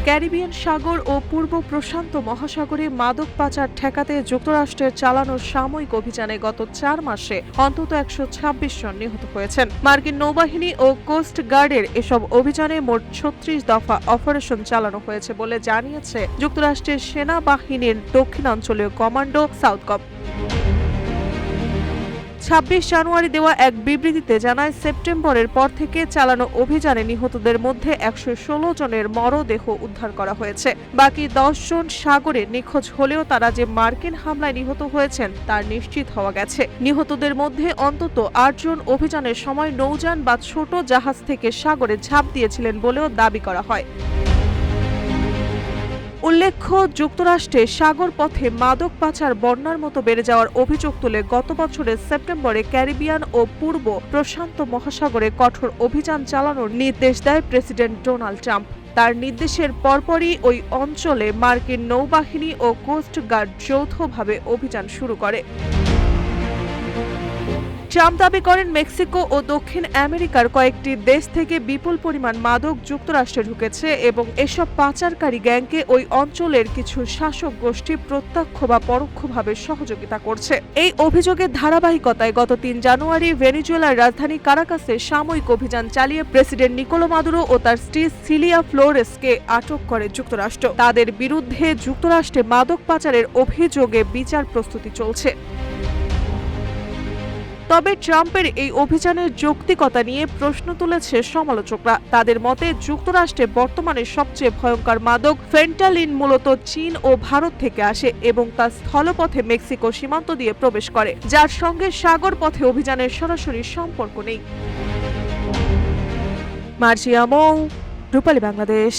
Caribbean সাগর ও পূর্ব প্রশান্ত মহাসাগরে মাদক পাচার ঠেকাতে যুক্তরাষ্ট্রের চালানো সাময়িক অভিযানে গত 4 মাসে অন্তত 126 জন নিহত হয়েছেন। মার্কিন নৌবাহিনী ও কোস্ট গার্ডের এসব অভিযানে মোট 36 দফা অপারেশন চালানো হয়েছে বলে জানিয়েছে যুক্তরাষ্ট্রের সেনাবাহিনীর দক্ষিণাঞ্চলীয় কমান্ডো সাউথকম। 26 জানুয়ারি দেওয়া এক বিবৃতিতে জানায়, সেপ্টেম্বরের পর থেকে চালানো অভিযানে নিহতদের মধ্যে 116 জনের মরদেহ উদ্ধার করা হয়েছে। বাকি 10 জন সাগরে নিখোঁজ হলেও তারা যে মার্কিন হামলায় নিহত হয়েছেন তার নিশ্চিত হওয়া গেছে। নিহতদের মধ্যে অন্তত 8 জন অভিযানের সময় নৌযান বা ছোট জাহাজ থেকে সাগরে ঝাঁপ দিয়েছিলেন বলেও দাবি করা হয়। উল্লেখ্য, যুক্তরাষ্ট্রে সাগর পথে মাদক পাচার বন্যার মতো বেড়ে যাওয়ার অভিযোগ তুলে গত বছরের সেপ্টেম্বরে ক্যারিবিয়ান ও পূর্ব প্রশান্ত মহাসাগরে কঠোর অভিযান চালানোর নির্দেশ দেয় প্রেসিডেন্ট ডোনাল্ড ট্রাম্প। তার নির্দেশের পরপরই ওই অঞ্চলে মার্কিন নৌবাহিনী ও কোস্ট গার্ড যৌথভাবে অভিযান শুরু করে। ট্রাম্প দাবি করেন, মেক্সিকো ও দক্ষিণ আমেরিকার কয়েকটি দেশ থেকে বিপুল পরিমাণ মাদক যুক্তরাষ্ট্রে ঢুকেছে এবং এসব পাচারকারী গ্যাংকে ওই অঞ্চলের কিছু শাসক গোষ্ঠী প্রত্যক্ষ বা পরোক্ষভাবে সহযোগিতা করছে। এই অভিযোগের ধারাবাহিকতায় গত 3 জানুয়ারি ভেনেজুয়েলার রাজধানী কারাকাসে সাময়িক অভিযান চালিয়ে প্রেসিডেন্ট নিকোলো মাদুরো ও তার স্ত্রী সিলিয়া ফ্লোরেসকে আটক করে যুক্তরাষ্ট্র। তাদের বিরুদ্ধে যুক্তরাষ্ট্রে মাদক পাচারের অভিযোগে বিচার প্রস্তুতি চলছে। তবে ট্রাম্পের এই অভিযানের যৌক্তিকতা নিয়ে প্রশ্ন তুলেছে সমালোচকরা। তাদের মতে, যুক্তরাষ্ট্রে বর্তমানে সবচেয়ে ভয়ঙ্কর মাদক ফেন্টালিন মূলত চীন ও ভারত থেকে আসে এবং তা স্থলপথে মেক্সিকো সীমান্ত দিয়ে প্রবেশ করে, যার সঙ্গে সাগর পথে অভিযানের সরাসরি সম্পর্ক নেই। মার্জিয়া মৌ, রূপালী বাংলাদেশ।